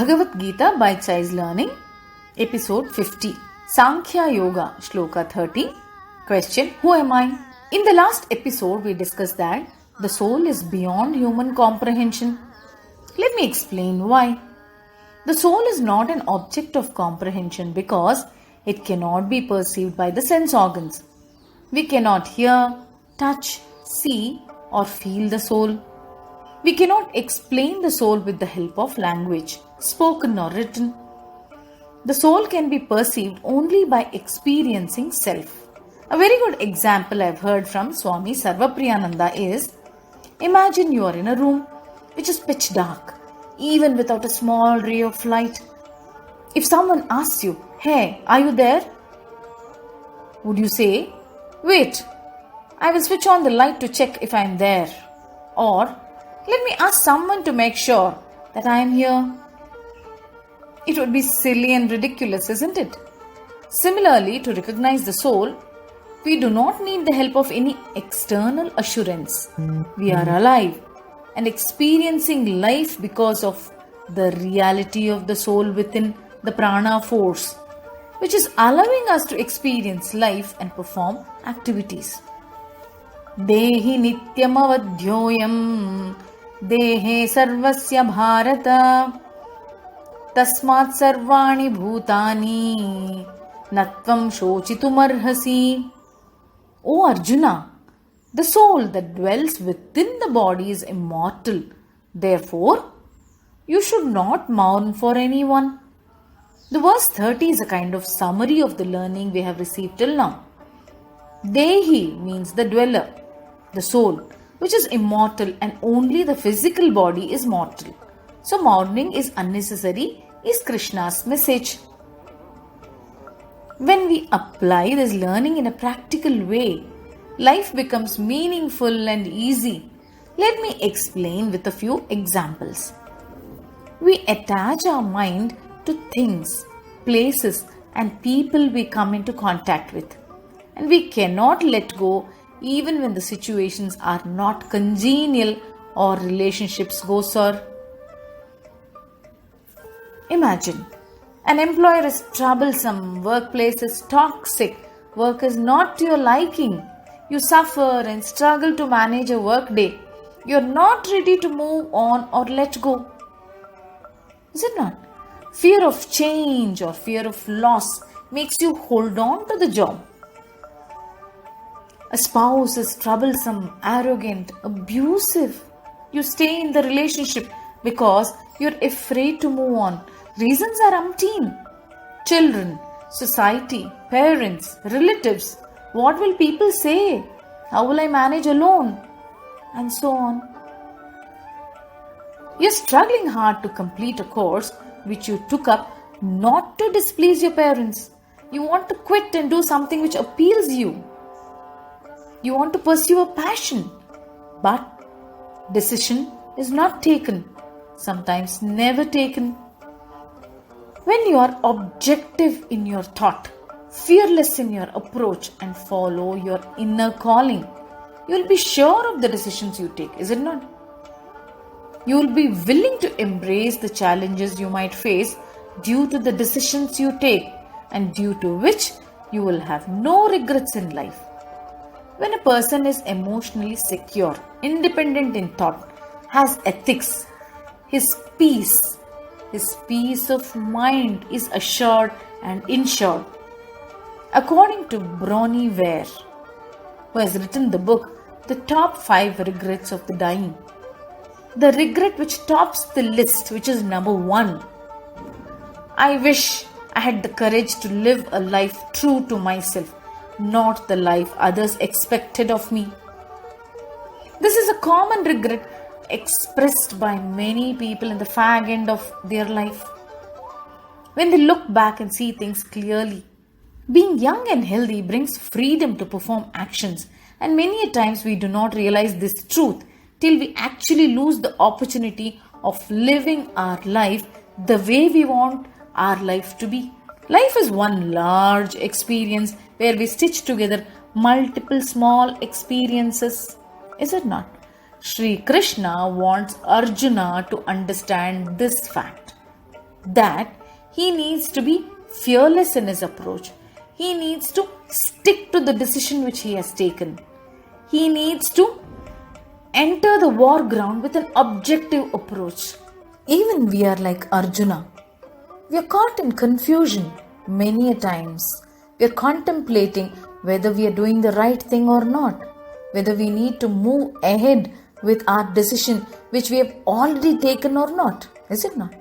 Bhagavad Gita Bite-Size Learning, Episode 50, Sankhya Yoga, Shloka 30. Question: Who am I? In the last episode, we discussed that the soul is beyond human comprehension. Let me explain why. The soul is not an object of comprehension because it cannot be perceived by the sense organs. We cannot hear, touch, see, or feel the soul. We cannot explain the soul with the help of language, spoken or written. The soul can be perceived only by experiencing self. A very good example I've heard from Swami Sarvapriyananda is, imagine you are in a room which is pitch dark, even without a small ray of light. If someone asks you, "Hey, are you there?" would you say, "Wait, I will switch on the light to check if I am there," or "Let me ask someone to make sure that I am here"? It would be silly and ridiculous, isn't it? Similarly, to recognize the soul, we do not need the help of any external assurance. We are alive and experiencing life because of the reality of the soul within the prana force, which is allowing us to experience life and perform activities. Dehi nityam avadhyoyam dehe sarvasya bharata tasmat sarvani bhutani natvam shochitumarhasi. O Arjuna, the soul that dwells within the body is immortal. Therefore, you should not mourn for anyone. The verse 30 is a kind of summary of the learning we have received till now. Dehi means the dweller, the soul, which is immortal, and only the physical body is mortal. So mourning is unnecessary is Krishna's message. When we apply this learning in a practical way, life becomes meaningful and easy. Let me explain with a few examples. We attach our mind to things, places, and people we come into contact with, and we cannot let go even when the situations are not congenial or relationships go sour. Imagine an employer is troublesome, workplace is toxic, work is not to your liking. You suffer and struggle to manage a work day. You are not ready to move on or let go. Is it not? Fear of change or fear of loss makes you hold on to the job. A spouse is troublesome, arrogant, abusive. You stay in the relationship because you're afraid to move on. Reasons are umpteen. Children, society, parents, relatives. What will people say? How will I manage alone? And so on. You're struggling hard to complete a course which you took up not to displease your parents. You want to quit and do something which appeals you. You want to pursue a passion, but decision is not taken, sometimes never taken. When you are objective in your thought, fearless in your approach, and follow your inner calling, you will be sure of the decisions you take, is it not? You will be willing to embrace the challenges you might face due to the decisions you take, and due to which you will have no regrets in life. When a person is emotionally secure, independent in thought, has ethics, his peace of mind is assured and insured. According to Bronnie Ware, who has written the book The Top 5 Regrets of the Dying, the regret which tops the list, which is number 1, I wish I had the courage to live a life true to myself, not the life others expected of me. This is a common regret expressed by many people in the fag end of their life. When they look back and see things clearly, being young and healthy brings freedom to perform actions, and many a times we do not realize this truth till we actually lose the opportunity of living our life the way we want our life to be. Life is one large experience where we stitch together multiple small experiences, is it not? Sri Krishna wants Arjuna to understand this fact. that he needs to be fearless in his approach. He needs to stick to the decision which he has taken. He needs to enter the war ground with an objective approach. Even we are like Arjuna. We are caught in confusion many a times. We are contemplating whether we are doing the right thing or not, whether we need to move ahead with our decision which we have already taken or not. Is it not?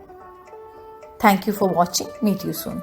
Thank you for watching. Meet you soon.